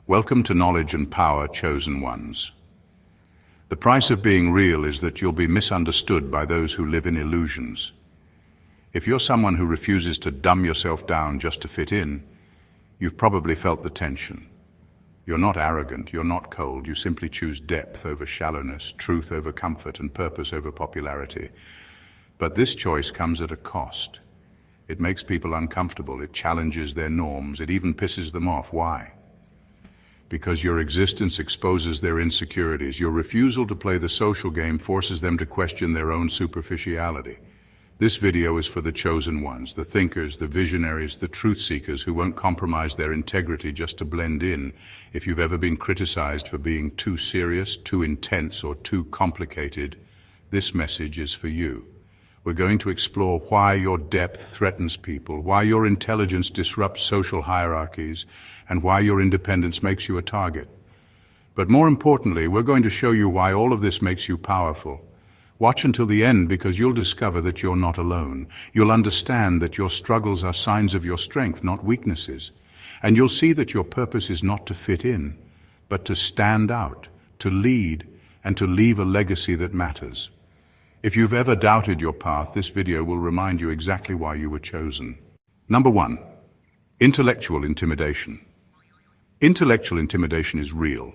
Welcome to Knowledge and Power, Chosen Ones. The price of being real is that you'll be misunderstood by those who live in illusions. If you're someone who refuses to dumb yourself down just to fit in, you've probably felt the tension. You're not arrogant, you're not cold, you simply choose depth over shallowness, truth over comfort, and purpose over popularity. But this choice comes at a cost. It makes people uncomfortable, it challenges their norms, it even pisses them off. Why? Because your existence exposes their insecurities. Your refusal to play the social game forces them to question their own superficiality. This video is for the chosen ones, the thinkers, the visionaries, the truth seekers who won't compromise their integrity just to blend in. If you've ever been criticized for being too serious, too intense, or too complicated, this message is for you. We're going to explore why your depth threatens people, why your intelligence disrupts social hierarchies, and why your independence makes you a target. But more importantly, we're going to show you why all of this makes you powerful. Watch until the end because you'll discover that you're not alone. You'll understand that your struggles are signs of your strength, not weaknesses. And you'll see that your purpose is not to fit in, but to stand out, to lead, and to leave a legacy that matters. If you've ever doubted your path, this video will remind you exactly why you were chosen. Number 1. Intellectual intimidation. Intellectual intimidation is real.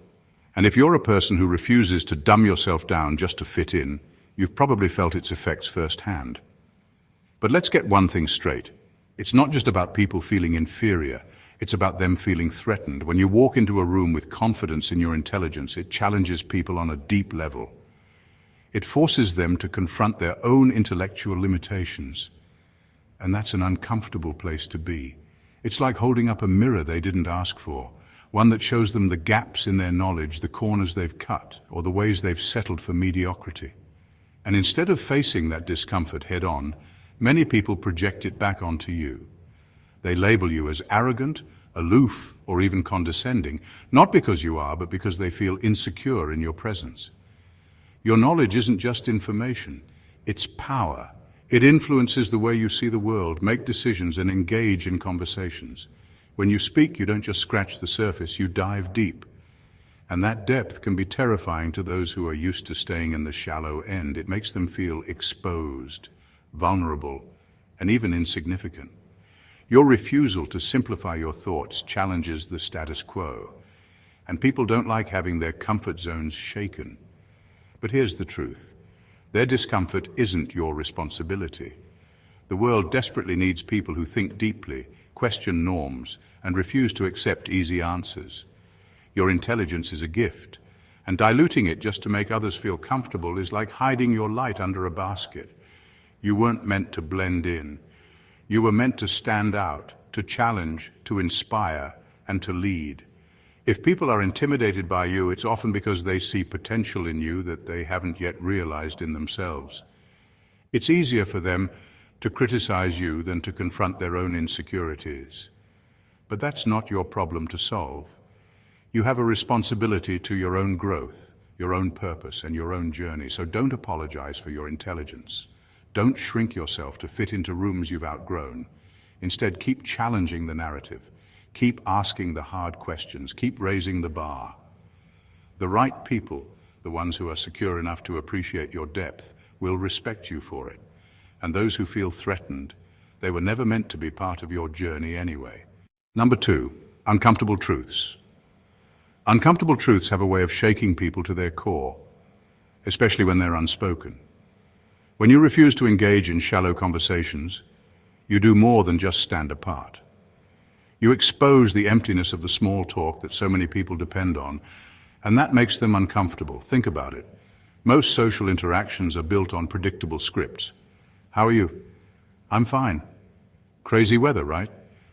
And if you're a person who refuses to dumb yourself down just to fit in, you've probably felt its effects firsthand. But let's get one thing straight. It's not just about people feeling inferior. It's about them feeling threatened. When you walk into a room with confidence in your intelligence, it challenges people on a deep level. It forces them to confront their own intellectual limitations. And that's an uncomfortable place to be. It's like holding up a mirror they didn't ask for, one that shows them the gaps in their knowledge, the corners they've cut, or the ways they've settled for mediocrity. And instead of facing that discomfort head-on, many people project it back onto you. They label you as arrogant, aloof, or even condescending, not because you are, but because they feel insecure in your presence. Your knowledge isn't just information, it's power. It influences the way you see the world, make decisions, and engage in conversations. When you speak, you don't just scratch the surface, you dive deep. And that depth can be terrifying to those who are used to staying in the shallow end. It makes them feel exposed, vulnerable, and even insignificant. Your refusal to simplify your thoughts challenges the status quo. And people don't like having their comfort zones shaken. But here's the truth. Their discomfort isn't your responsibility. The world desperately needs people who think deeply, question norms, and refuse to accept easy answers. Your intelligence is a gift, and diluting it just to make others feel comfortable is like hiding your light under a basket. You weren't meant to blend in. You were meant to stand out, to challenge, to inspire, and to lead. If people are intimidated by you, it's often because they see potential in you that they haven't yet realized in themselves. It's easier for them to criticize you than to confront their own insecurities. But that's not your problem to solve. You have a responsibility to your own growth, your own purpose, and your own journey. So don't apologize for your intelligence. Don't shrink yourself to fit into rooms you've outgrown. Instead, keep challenging the narrative. Keep asking the hard questions. Keep raising the bar. The right people, the ones who are secure enough to appreciate your depth, will respect you for it. And those who feel threatened, they were never meant to be part of your journey anyway. Number 2, uncomfortable truths. Uncomfortable truths have a way of shaking people to their core, especially when they're unspoken. When you refuse to engage in shallow conversations, you do more than just stand apart. You expose the emptiness of the small talk that so many people depend on, and that makes them uncomfortable. Think about it. Most social interactions are built on predictable scripts. How are you? I'm fine. Crazy weather, right?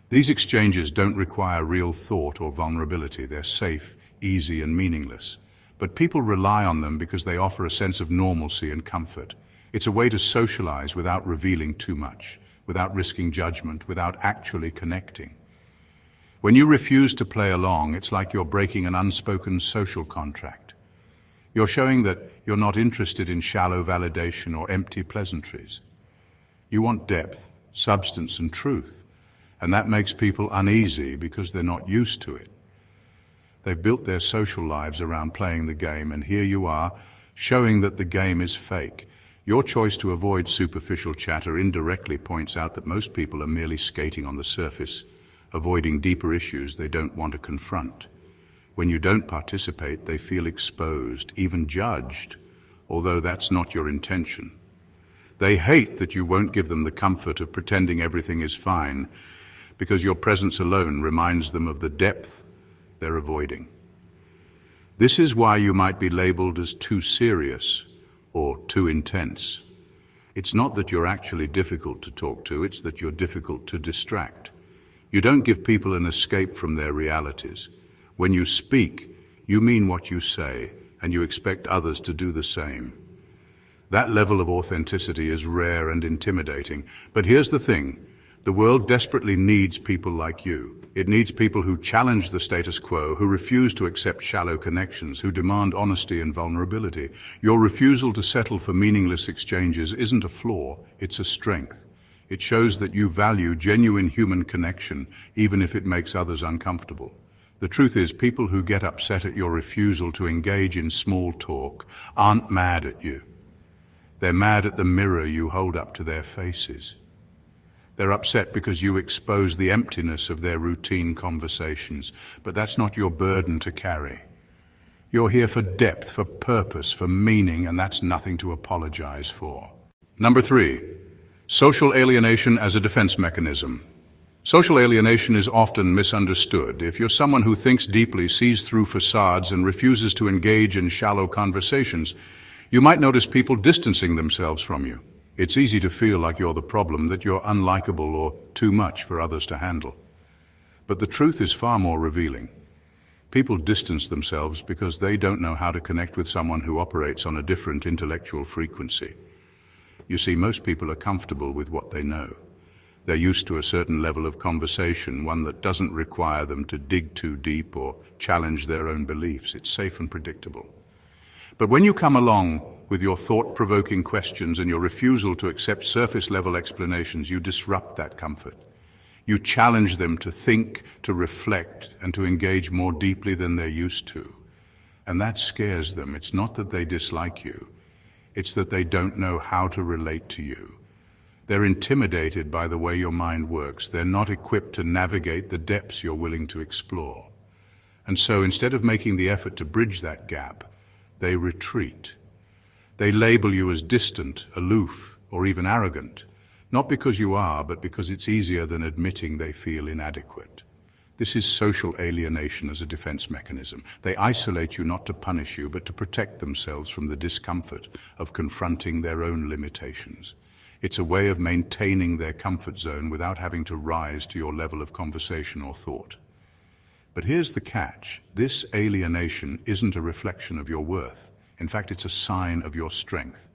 These exchanges don't require real thought or vulnerability. They're safe, easy, and meaningless. But people rely on them because they offer a sense of normalcy and comfort. It's a way to socialize without revealing too much, without risking judgment, without actually connecting. When you refuse to play along, it's like you're breaking an unspoken social contract. You're showing that you're not interested in shallow validation or empty pleasantries. You want depth, substance, and truth, and that makes people uneasy because they're not used to it. They've built their social lives around playing the game, and here you are, showing that the game is fake. Your choice to avoid superficial chatter indirectly points out that most people are merely skating on the surface, avoiding deeper issues they don't want to confront. When you don't participate, they feel exposed, even judged, although that's not your intention. They hate that you won't give them the comfort of pretending everything is fine, because your presence alone reminds them of the depth they're avoiding. This is why you might be labeled as too serious or too intense. It's not that you're actually difficult to talk to, it's that you're difficult to distract. You don't give people an escape from their realities. When you speak, you mean what you say, and you expect others to do the same. That level of authenticity is rare and intimidating. But here's the thing. The world desperately needs people like you. It needs people who challenge the status quo, who refuse to accept shallow connections, who demand honesty and vulnerability. Your refusal to settle for meaningless exchanges isn't a flaw, it's a strength. It shows that you value genuine human connection, even if it makes others uncomfortable. The truth is, people who get upset at your refusal to engage in small talk aren't mad at you. They're mad at the mirror you hold up to their faces. They're upset because you expose the emptiness of their routine conversations, but that's not your burden to carry. You're here for depth, for purpose, for meaning, and that's nothing to apologize for. Number 3, social alienation as a defense mechanism. Social alienation is often misunderstood. If you're someone who thinks deeply, sees through facades, and refuses to engage in shallow conversations, you might notice people distancing themselves from you. It's easy to feel like you're the problem, that you're unlikable or too much for others to handle. But the truth is far more revealing. People distance themselves because they don't know how to connect with someone who operates on a different intellectual frequency. You see, most people are comfortable with what they know. They're used to a certain level of conversation, one that doesn't require them to dig too deep or challenge their own beliefs. It's safe and predictable. But when you come along with your thought-provoking questions and your refusal to accept surface-level explanations, you disrupt that comfort. You challenge them to think, to reflect, and to engage more deeply than they're used to. And that scares them. It's not that they dislike you. It's that they don't know how to relate to you. They're intimidated by the way your mind works. They're not equipped to navigate the depths you're willing to explore. And so instead of making the effort to bridge that gap, they retreat. They label you as distant, aloof, or even arrogant, not because you are, but because it's easier than admitting they feel inadequate. This is social alienation as a defense mechanism. They isolate you not to punish you, but to protect themselves from the discomfort of confronting their own limitations. It's a way of maintaining their comfort zone without having to rise to your level of conversation or thought. But here's the catch. This alienation isn't a reflection of your worth. In fact, it's a sign of your strength.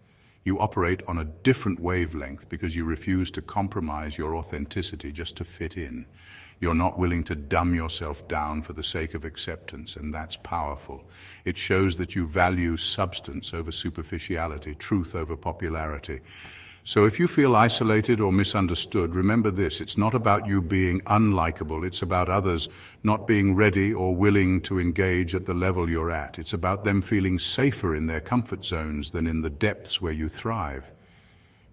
You operate on a different wavelength because you refuse to compromise your authenticity just to fit in. You're not willing to dumb yourself down for the sake of acceptance, and that's powerful. It shows that you value substance over superficiality, truth over popularity. So if you feel isolated or misunderstood, remember this: it's not about you being unlikable, it's about others not being ready or willing to engage at the level you're at. It's about them feeling safer in their comfort zones than in the depths where you thrive.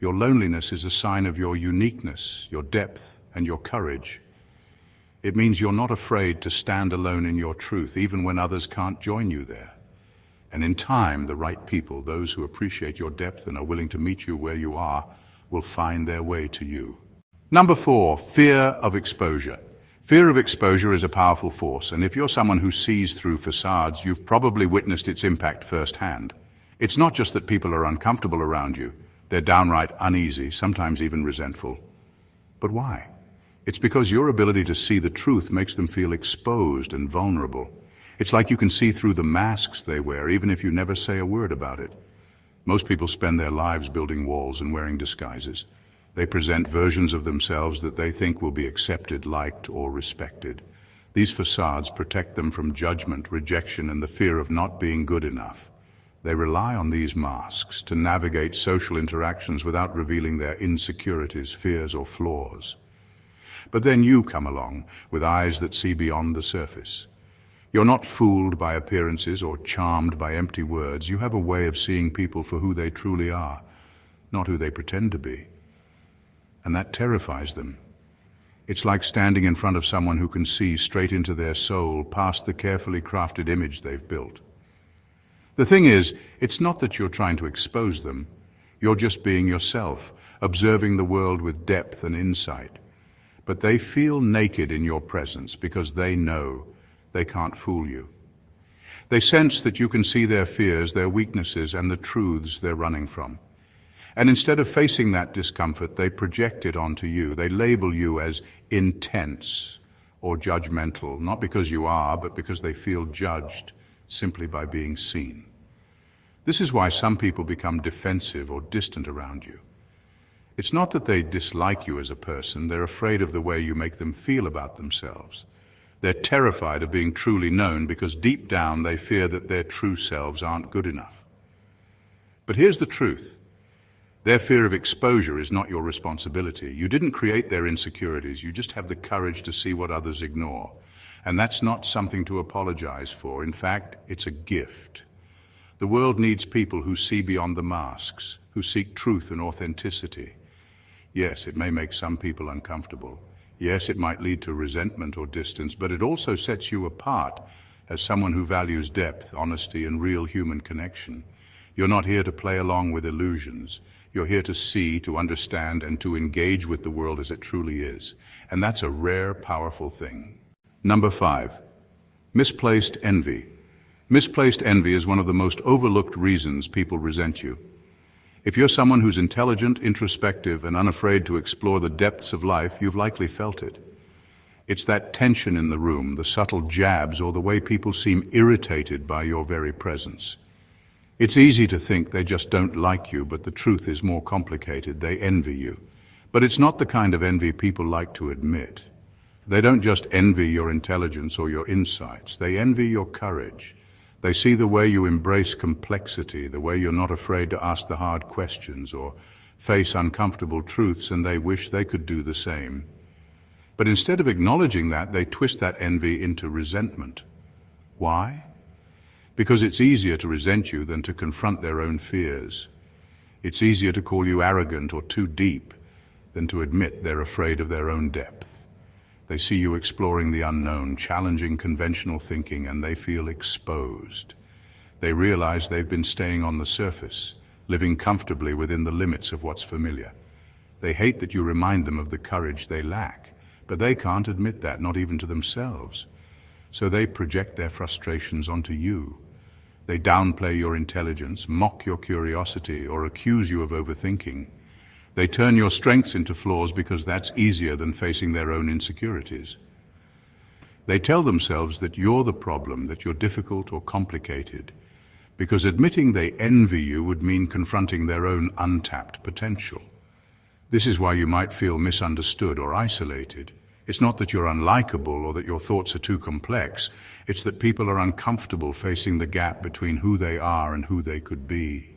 Your loneliness is a sign of your uniqueness, your depth, and your courage. It means you're not afraid to stand alone in your truth, even when others can't join you there. And in time, the right people, those who appreciate your depth and are willing to meet you where you are, will find their way to you. Number 4, fear of exposure. Fear of exposure is a powerful force, and if you're someone who sees through facades, you've probably witnessed its impact firsthand. It's not just that people are uncomfortable around you, they're downright uneasy, sometimes even resentful. But why? It's because your ability to see the truth makes them feel exposed and vulnerable. It's like you can see through the masks they wear, even if you never say a word about it. Most people spend their lives building walls and wearing disguises. They present versions of themselves that they think will be accepted, liked, or respected. These facades protect them from judgment, rejection, and the fear of not being good enough. They rely on these masks to navigate social interactions without revealing their insecurities, fears, or flaws. But then you come along with eyes that see beyond the surface. You're not fooled by appearances or charmed by empty words. You have a way of seeing people for who they truly are, not who they pretend to be. And that terrifies them. It's like standing in front of someone who can see straight into their soul, past the carefully crafted image they've built. The thing is, it's not that you're trying to expose them. You're just being yourself, observing the world with depth and insight. But they feel naked in your presence because they know they can't fool you. They sense that you can see their fears, their weaknesses, and the truths they're running from. And instead of facing that discomfort, they project it onto you. They label you as intense or judgmental, not because you are, but because they feel judged simply by being seen. This is why some people become defensive or distant around you. It's not that they dislike you as a person, they're afraid of the way you make them feel about themselves. They're terrified of being truly known because deep down they fear that their true selves aren't good enough. But here's the truth. Their fear of exposure is not your responsibility. You didn't create their insecurities, you just have the courage to see what others ignore. And that's not something to apologize for. In fact, it's a gift. The world needs people who see beyond the masks, who seek truth and authenticity. Yes, it may make some people uncomfortable. Yes, it might lead to resentment or distance, but it also sets you apart as someone who values depth, honesty, and real human connection. You're not here to play along with illusions. You're here to see, to understand, and to engage with the world as it truly is. And that's a rare, powerful thing. Number 5, misplaced envy. Misplaced envy is one of the most overlooked reasons people resent you. If you're someone who's intelligent, introspective, and unafraid to explore the depths of life, you've likely felt it. It's that tension in the room, the subtle jabs, or the way people seem irritated by your very presence. It's easy to think they just don't like you, but the truth is more complicated. They envy you. But it's not the kind of envy people like to admit. They don't just envy your intelligence or your insights. They envy your courage. They see the way you embrace complexity, the way you're not afraid to ask the hard questions or face uncomfortable truths, and they wish they could do the same. But instead of acknowledging that, they twist that envy into resentment. Why? Because it's easier to resent you than to confront their own fears. It's easier to call you arrogant or too deep than to admit they're afraid of their own depth. They see you exploring the unknown, challenging conventional thinking, and they feel exposed. They realize they've been staying on the surface, living comfortably within the limits of what's familiar. They hate that you remind them of the courage they lack, but they can't admit that, not even to themselves. So they project their frustrations onto you. They downplay your intelligence, mock your curiosity, or accuse you of overthinking. They turn your strengths into flaws because that's easier than facing their own insecurities. They tell themselves that you're the problem, that you're difficult or complicated, because admitting they envy you would mean confronting their own untapped potential. This is why you might feel misunderstood or isolated. It's not that you're unlikable or that your thoughts are too complex. It's that people are uncomfortable facing the gap between who they are and who they could be.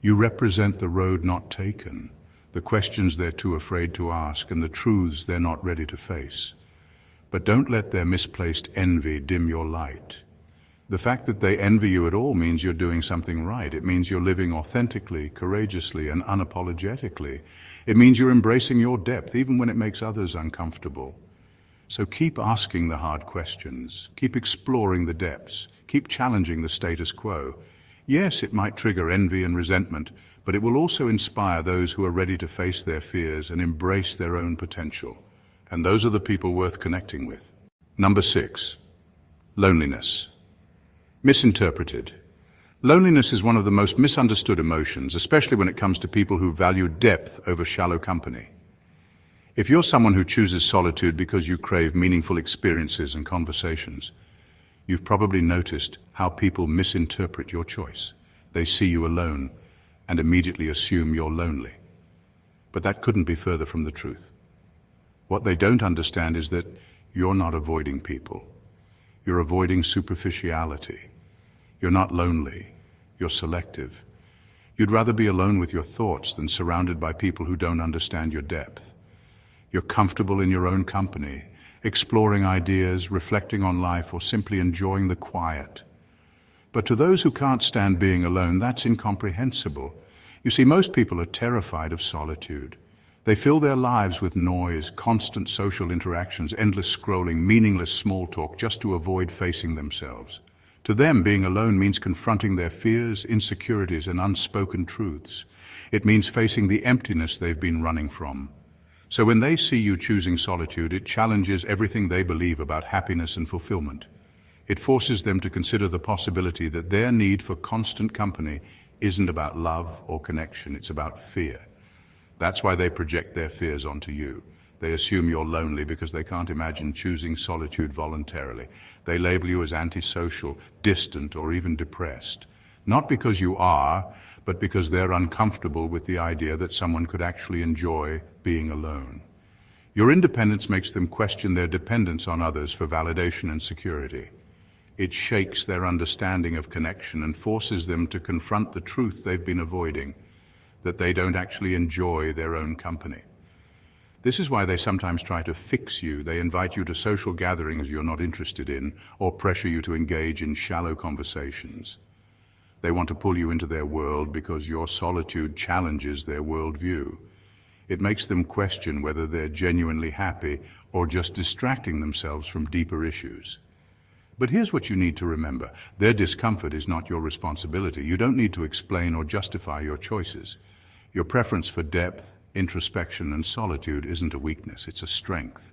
You represent the road not taken, the questions they're too afraid to ask, and the truths they're not ready to face. But don't let their misplaced envy dim your light. The fact that they envy you at all means you're doing something right. It means you're living authentically, courageously, and unapologetically. It means you're embracing your depth, even when it makes others uncomfortable. So keep asking the hard questions. Keep exploring the depths. Keep challenging the status quo. Yes, it might trigger envy and resentment, but it will also inspire those who are ready to face their fears and embrace their own potential. And those are the people worth connecting with. Number 6, loneliness. Misinterpreted. Loneliness is one of the most misunderstood emotions, especially when it comes to people who value depth over shallow company. If you're someone who chooses solitude because you crave meaningful experiences and conversations, you've probably noticed how people misinterpret your choice. They see you alone and immediately assume you're lonely. But that couldn't be further from the truth. What they don't understand is that you're not avoiding people. You're avoiding superficiality. You're not lonely. You're selective. You'd rather be alone with your thoughts than surrounded by people who don't understand your depth. You're comfortable in your own company, exploring ideas, reflecting on life, or simply enjoying the quiet. But to those who can't stand being alone, that's incomprehensible. You see, most people are terrified of solitude. They fill their lives with noise, constant social interactions, endless scrolling, meaningless small talk just to avoid facing themselves. To them, being alone means confronting their fears, insecurities, and unspoken truths. It means facing the emptiness they've been running from. So when they see you choosing solitude, it challenges everything they believe about happiness and fulfillment. It forces them to consider the possibility that their need for constant company isn't about love or connection, it's about fear. That's why they project their fears onto you. They assume you're lonely because they can't imagine choosing solitude voluntarily. They label you as antisocial, distant, or even depressed. Not because you are, but because they're uncomfortable with the idea that someone could actually enjoy being alone. Your independence makes them question their dependence on others for validation and security. It shakes their understanding of connection and forces them to confront the truth they've been avoiding, that they don't actually enjoy their own company. This is why they sometimes try to fix you. They invite you to social gatherings you're not interested in, or pressure you to engage in shallow conversations. They want to pull you into their world because your solitude challenges their worldview. It makes them question whether they're genuinely happy or just distracting themselves from deeper issues. But here's what you need to remember. Their discomfort is not your responsibility. You don't need to explain or justify your choices. Your preference for depth, introspection, and solitude isn't a weakness, it's a strength.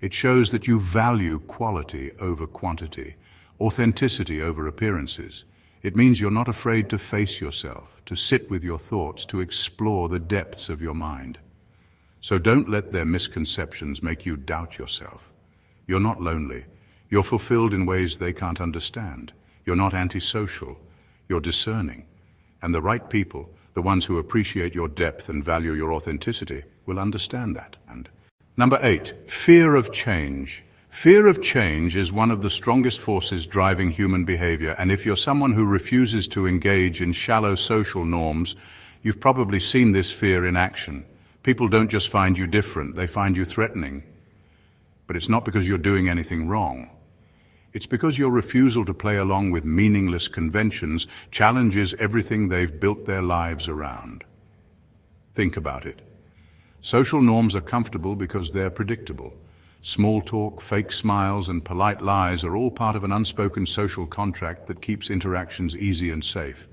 It shows that you value quality over quantity, authenticity over appearances. It means you're not afraid to face yourself, to sit with your thoughts, to explore the depths of your mind. So don't let their misconceptions make you doubt yourself. You're not lonely. You're fulfilled in ways they can't understand. You're not antisocial. You're discerning. And the right people, the ones who appreciate your depth and value your authenticity, will understand that. And number 8, fear of change. Fear of change is one of the strongest forces driving human behavior, and if you're someone who refuses to engage in shallow social norms, you've probably seen this fear in action. People don't just find you different, they find you threatening. But it's not because you're doing anything wrong. It's because your refusal to play along with meaningless conventions challenges everything they've built their lives around. Think about it. Social norms are comfortable because they're predictable. Small talk, fake smiles, and polite lies are all part of an unspoken social contract that keeps interactions easy and safe.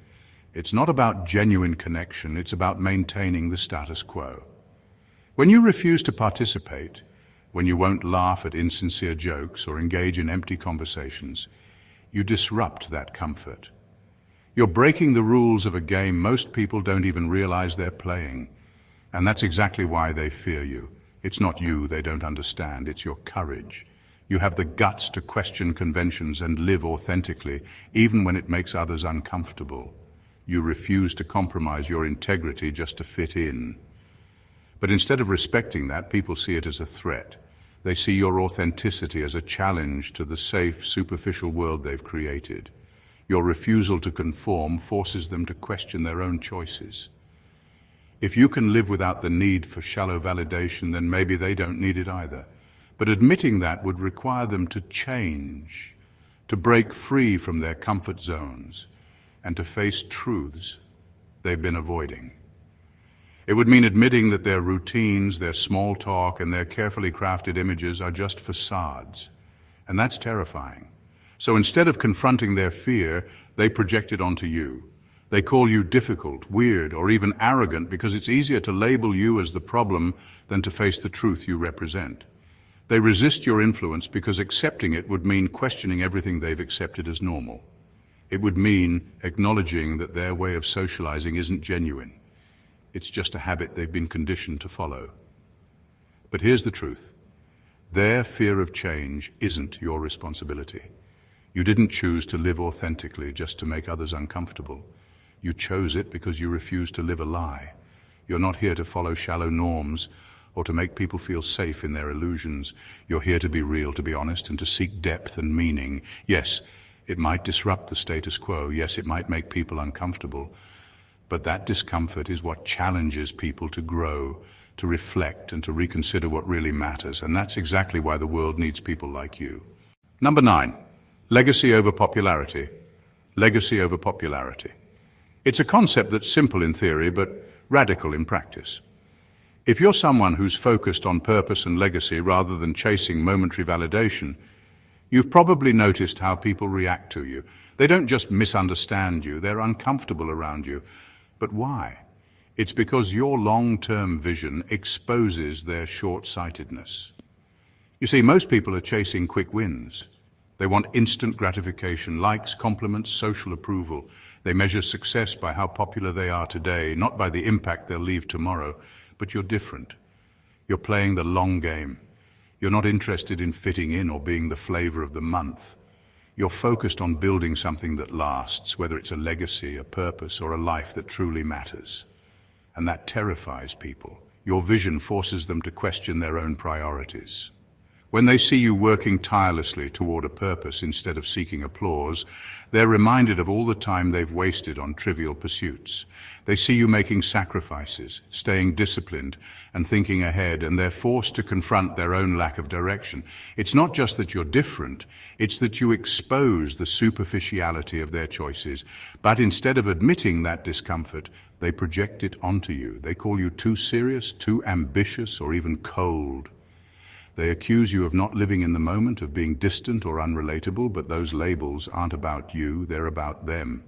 It's not about genuine connection, it's about maintaining the status quo. When you refuse to participate, when you won't laugh at insincere jokes or engage in empty conversations, you disrupt that comfort. You're breaking the rules of a game most people don't even realize they're playing. And that's exactly why they fear you. It's not you they don't understand, it's your courage. You have the guts to question conventions and live authentically, even when it makes others uncomfortable. You refuse to compromise your integrity just to fit in. But instead of respecting that, people see it as a threat. They see your authenticity as a challenge to the safe, superficial world they've created. Your refusal to conform forces them to question their own choices. If you can live without the need for shallow validation, then maybe they don't need it either. But admitting that would require them to change, to break free from their comfort zones, and to face truths they've been avoiding. It would mean admitting that their routines, their small talk, and their carefully crafted images are just facades. And that's terrifying. So instead of confronting their fear, they project it onto you. They call you difficult, weird, or even arrogant because it's easier to label you as the problem than to face the truth you represent. They resist your influence because accepting it would mean questioning everything they've accepted as normal. It would mean acknowledging that their way of socializing isn't genuine. It's just a habit they've been conditioned to follow. But here's the truth. Their fear of change isn't your responsibility. You didn't choose to live authentically just to make others uncomfortable. You chose it because you refuse to live a lie. You're not here to follow shallow norms or to make people feel safe in their illusions. You're here to be real, to be honest, and to seek depth and meaning. Yes, it might disrupt the status quo. Yes, it might make people uncomfortable. But that discomfort is what challenges people to grow, to reflect and to reconsider what really matters, and that's exactly why the world needs people like you. Number 9, legacy over popularity. Legacy over popularity. It's a concept that's simple in theory, but radical in practice. If you're someone who's focused on purpose and legacy rather than chasing momentary validation, you've probably noticed how people react to you. They don't just misunderstand you, they're uncomfortable around you. But why? It's because your long-term vision exposes their short-sightedness. You see, most people are chasing quick wins. They want instant gratification, likes, compliments, social approval. They measure success by how popular they are today, not by the impact they'll leave tomorrow. But you're different. You're playing the long game. You're not interested in fitting in or being the flavor of the month. You're focused on building something that lasts, whether it's a legacy, a purpose, or a life that truly matters. And that terrifies people. Your vision forces them to question their own priorities. When they see you working tirelessly toward a purpose instead of seeking applause, they're reminded of all the time they've wasted on trivial pursuits. They see you making sacrifices, staying disciplined, and thinking ahead, and they're forced to confront their own lack of direction. It's not just that you're different, it's that you expose the superficiality of their choices. But instead of admitting that discomfort, they project it onto you. They call you too serious, too ambitious, or even cold. They accuse you of not living in the moment, of being distant or unrelatable, but those labels aren't about you, they're about them.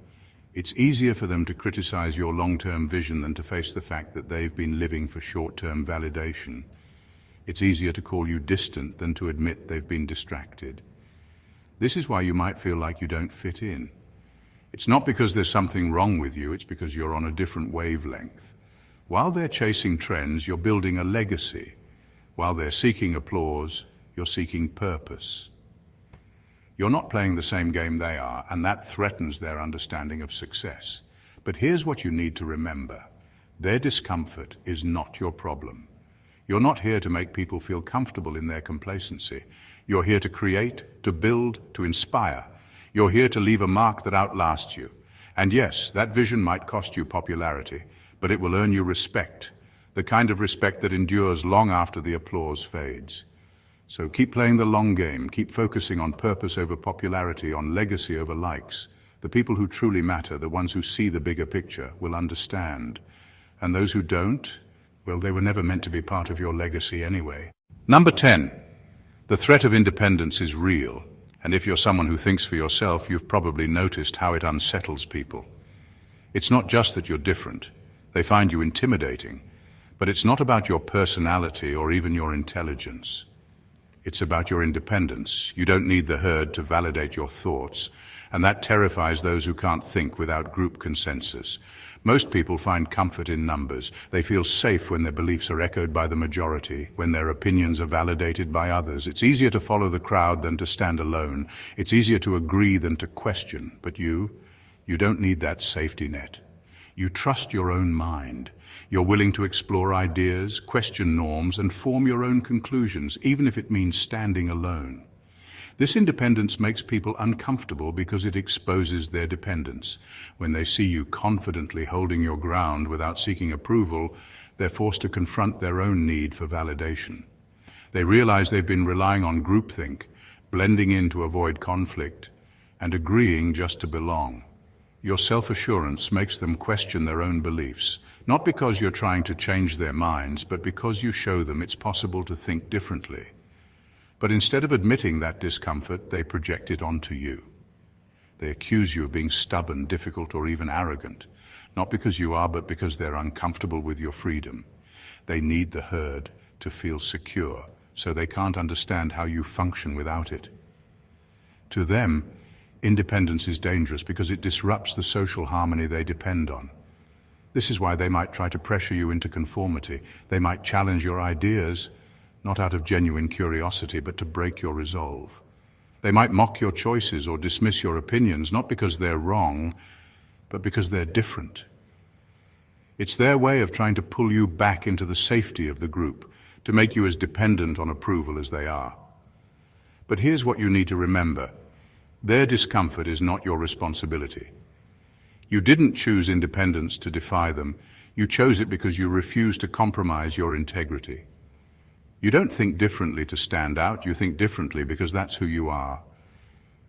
It's easier for them to criticize your long-term vision than to face the fact that they've been living for short-term validation. It's easier to call you distant than to admit they've been distracted. This is why you might feel like you don't fit in. It's not because there's something wrong with you, it's because you're on a different wavelength. While they're chasing trends, you're building a legacy. While they're seeking applause, you're seeking purpose. You're not playing the same game they are, and that threatens their understanding of success. But here's what you need to remember. Their discomfort is not your problem. You're not here to make people feel comfortable in their complacency. You're here to create, to build, to inspire. You're here to leave a mark that outlasts you. And yes, that vision might cost you popularity, but it will earn you respect. The kind of respect that endures long after the applause fades. So keep playing the long game, keep focusing on purpose over popularity, on legacy over likes. The people who truly matter, the ones who see the bigger picture, will understand. And those who don't, well, they were never meant to be part of your legacy anyway. Number 10, the threat of independence is real. And if you're someone who thinks for yourself, you've probably noticed how it unsettles people. It's not just that you're different. They find you intimidating. But it's not about your personality or even your intelligence. It's about your independence. You don't need the herd to validate your thoughts, and that terrifies those who can't think without group consensus. Most people find comfort in numbers. They feel safe when their beliefs are echoed by the majority, when their opinions are validated by others. It's easier to follow the crowd than to stand alone. It's easier to agree than to question. But you don't need that safety net. You trust your own mind. You're willing to explore ideas, question norms, and form your own conclusions, even if it means standing alone. This independence makes people uncomfortable because it exposes their dependence. When they see you confidently holding your ground without seeking approval, they're forced to confront their own need for validation. They realize they've been relying on groupthink, blending in to avoid conflict, and agreeing just to belong. Your self-assurance makes them question their own beliefs, not because you're trying to change their minds, but because you show them it's possible to think differently. But instead of admitting that discomfort, they project it onto you. They accuse you of being stubborn, difficult, or even arrogant, not because you are, but because they're uncomfortable with your freedom. They need the herd to feel secure, so they can't understand how you function without it. To them, independence is dangerous because it disrupts the social harmony they depend on. This is why they might try to pressure you into conformity. They might challenge your ideas, not out of genuine curiosity, but to break your resolve. They might mock your choices or dismiss your opinions, not because they're wrong, but because they're different. It's their way of trying to pull you back into the safety of the group, to make you as dependent on approval as they are. But here's what you need to remember. Their discomfort is not your responsibility. You didn't choose independence to defy them. You chose it because you refuse to compromise your integrity. You don't think differently to stand out, you think differently because that's who you are.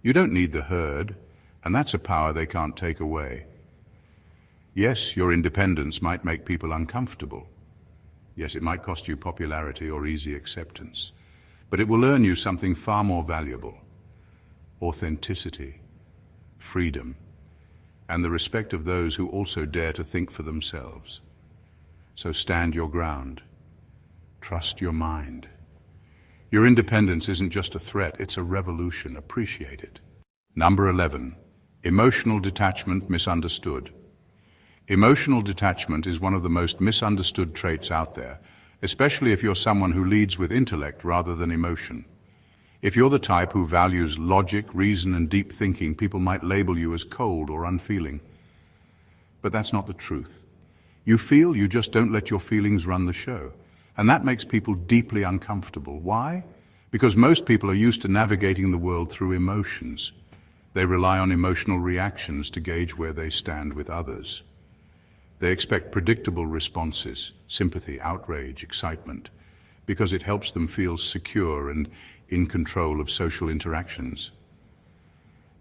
You don't need the herd, and that's a power they can't take away. Yes, your independence might make people uncomfortable. Yes, it might cost you popularity or easy acceptance, but it will earn you something far more valuable: authenticity, freedom, and the respect of those who also dare to think for themselves. So stand your ground. Trust your mind. Your independence isn't just a threat, it's a revolution. Appreciate it. Number 11. Emotional detachment misunderstood. Emotional detachment is one of the most misunderstood traits out there, especially if you're someone who leads with intellect rather than emotion. If you're the type who values logic, reason, and deep thinking, people might label you as cold or unfeeling. But that's not the truth. You feel, you just don't let your feelings run the show. And that makes people deeply uncomfortable. Why? Because most people are used to navigating the world through emotions. They rely on emotional reactions to gauge where they stand with others. They expect predictable responses: sympathy, outrage, excitement, because it helps them feel secure and in control of social interactions.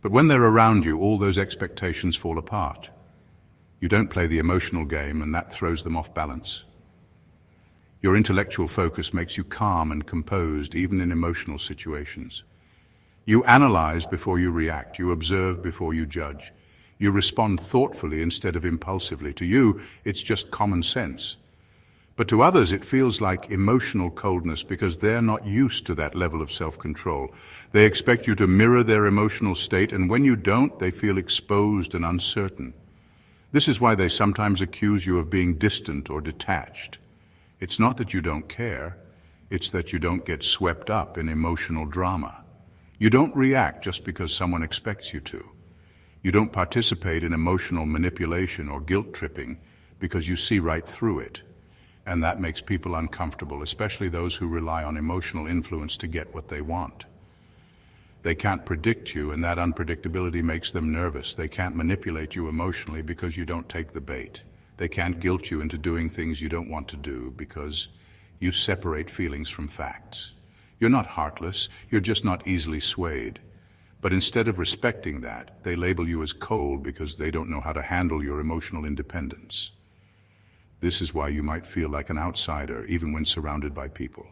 But when they're around you, all those expectations fall apart. You don't play the emotional game, and that throws them off balance. Your intellectual focus makes you calm and composed, even in emotional situations. You analyze before you react. You observe before you judge. You respond thoughtfully instead of impulsively. To you, it's just common sense. But to others, it feels like emotional coldness because they're not used to that level of self-control. They expect you to mirror their emotional state, and when you don't, they feel exposed and uncertain. This is why they sometimes accuse you of being distant or detached. It's not that you don't care, it's that you don't get swept up in emotional drama. You don't react just because someone expects you to. You don't participate in emotional manipulation or guilt-tripping because you see right through it. And that makes people uncomfortable, especially those who rely on emotional influence to get what they want. They can't predict you, and that unpredictability makes them nervous. They can't manipulate you emotionally because you don't take the bait. They can't guilt you into doing things you don't want to do because you separate feelings from facts. You're not heartless, you're just not easily swayed. But instead of respecting that, they label you as cold because they don't know how to handle your emotional independence. This is why you might feel like an outsider even when surrounded by people.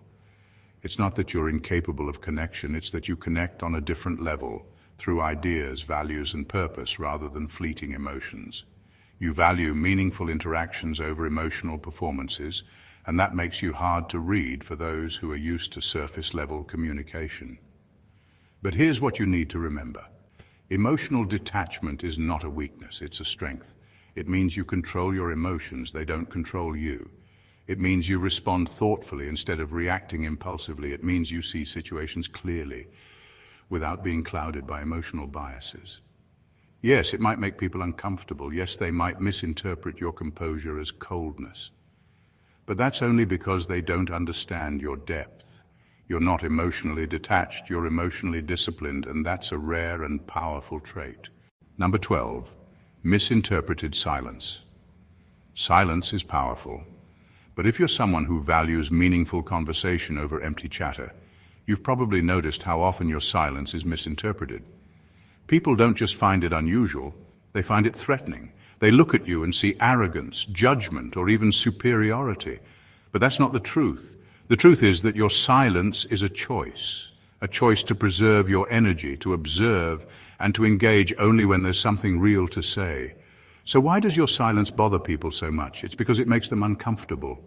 It's not that you're incapable of connection, it's that you connect on a different level through ideas, values, and purpose rather than fleeting emotions. You value meaningful interactions over emotional performances, and that makes you hard to read for those who are used to surface-level communication. But here's what you need to remember. Emotional detachment is not a weakness, it's a strength. It means you control your emotions, they don't control you. It means you respond thoughtfully instead of reacting impulsively. It means you see situations clearly without being clouded by emotional biases. Yes, it might make people uncomfortable. Yes, they might misinterpret your composure as coldness. But that's only because they don't understand your depth. You're not emotionally detached, you're emotionally disciplined, and that's a rare and powerful trait. Number 12. Misinterpreted silence. Silence is powerful, but if you're someone who values meaningful conversation over empty chatter, you've probably noticed how often your silence is misinterpreted. People don't just find it unusual, they find it threatening. They look at you and see arrogance, judgment, or even superiority. But that's not the truth. The truth is that your silence is a choice to preserve your energy, to observe, and to engage only when there's something real to say. So why does your silence bother people so much? It's because it makes them uncomfortable.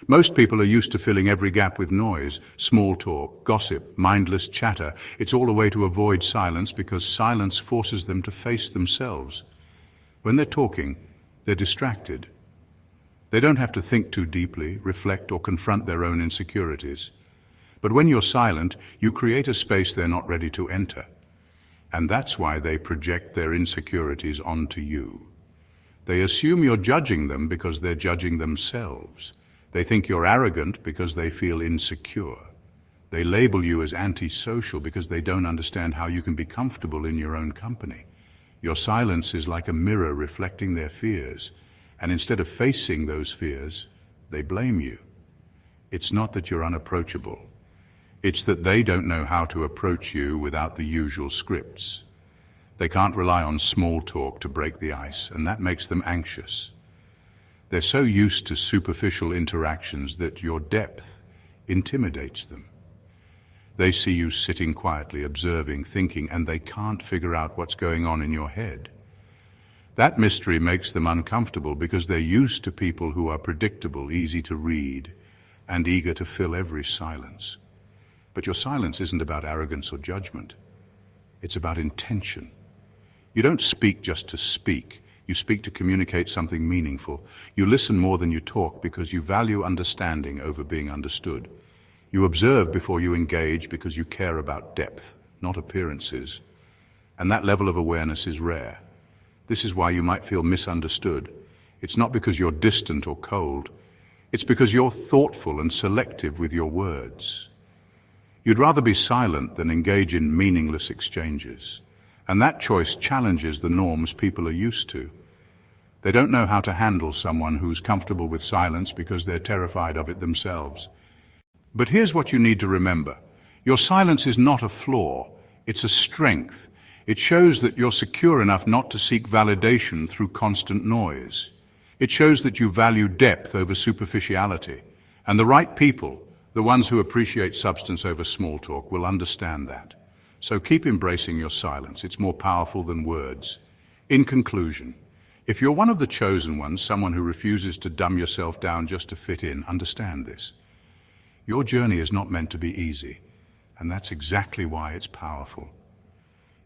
Most people are used to filling every gap with noise, small talk, gossip, mindless chatter. It's all a way to avoid silence because silence forces them to face themselves. When they're talking, they're distracted. They don't have to think too deeply, reflect, or confront their own insecurities. But when you're silent, you create a space they're not ready to enter. And that's why they project their insecurities onto you. They assume you're judging them because they're judging themselves. They think you're arrogant because they feel insecure. They label you as antisocial because they don't understand how you can be comfortable in your own company. Your silence is like a mirror reflecting their fears, And instead of facing those fears, they blame you. It's not that you're unapproachable. It's that they don't know how to approach you without the usual scripts. They can't rely on small talk to break the ice, and that makes them anxious. They're so used to superficial interactions that your depth intimidates them. They see you sitting quietly, observing, thinking, and they can't figure out what's going on in your head. That mystery makes them uncomfortable because they're used to people who are predictable, easy to read, and eager to fill every silence. But your silence isn't about arrogance or judgment. It's about intention. You don't speak just to speak. You speak to communicate something meaningful. You listen more than you talk because you value understanding over being understood. You observe before you engage because you care about depth, not appearances. And that level of awareness is rare. This is why you might feel misunderstood. It's not because you're distant or cold. It's because you're thoughtful and selective with your words. You'd rather be silent than engage in meaningless exchanges. And that choice challenges the norms people are used to. They don't know how to handle someone who's comfortable with silence because they're terrified of it themselves. But here's what you need to remember. Your silence is not a flaw, it's a strength. It shows that you're secure enough not to seek validation through constant noise. It shows that you value depth over superficiality. And the right people, the ones who appreciate substance over small talk, will understand that. So keep embracing your silence. It's more powerful than words. In conclusion, if you're one of the chosen ones, someone who refuses to dumb yourself down just to fit in, understand this. Your journey is not meant to be easy, and that's exactly why it's powerful.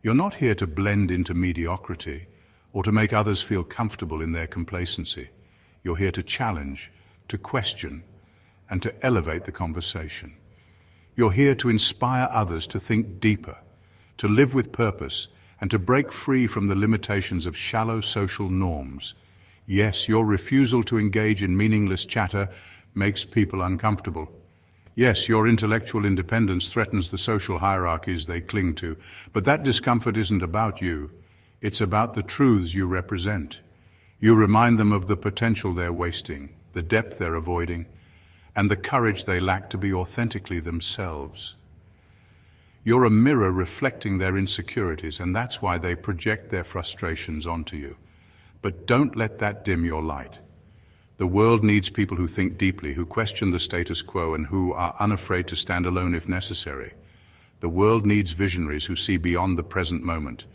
You're not here to blend into mediocrity or to make others feel comfortable in their complacency. You're here to challenge, to question, and to elevate the conversation. You're here to inspire others to think deeper, to live with purpose, and to break free from the limitations of shallow social norms. Yes, your refusal to engage in meaningless chatter makes people uncomfortable. Yes, your intellectual independence threatens the social hierarchies they cling to, but that discomfort isn't about you. It's about the truths you represent. You remind them of the potential they're wasting, the depth they're avoiding, and the courage they lack to be authentically themselves. You're a mirror reflecting their insecurities, and that's why they project their frustrations onto you. But don't let that dim your light. The world needs people who think deeply, who question the status quo, and who are unafraid to stand alone if necessary. The world needs visionaries who see beyond the present moment,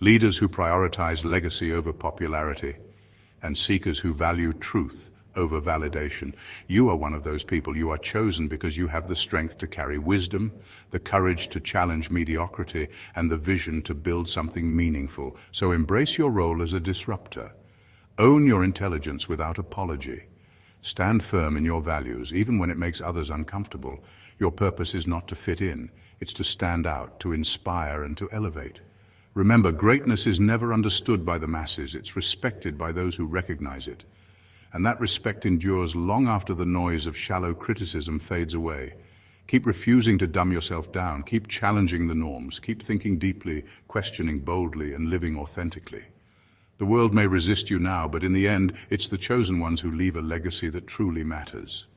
leaders who prioritize legacy over popularity, and seekers who value truth over validation. You are one of those people. You are chosen because you have the strength to carry wisdom, the courage to challenge mediocrity, and the vision to build something meaningful. So embrace your role as a disruptor. Own your intelligence without apology. Stand firm in your values, even when it makes others uncomfortable. Your purpose is not to fit in. It's to stand out, to inspire, and to elevate. Remember, greatness is never understood by the masses. It's respected by those who recognize it. And that respect endures long after the noise of shallow criticism fades away. Keep refusing to dumb yourself down. Keep challenging the norms. Keep thinking deeply, questioning boldly, and living authentically. The world may resist you now, but in the end, it's the chosen ones who leave a legacy that truly matters.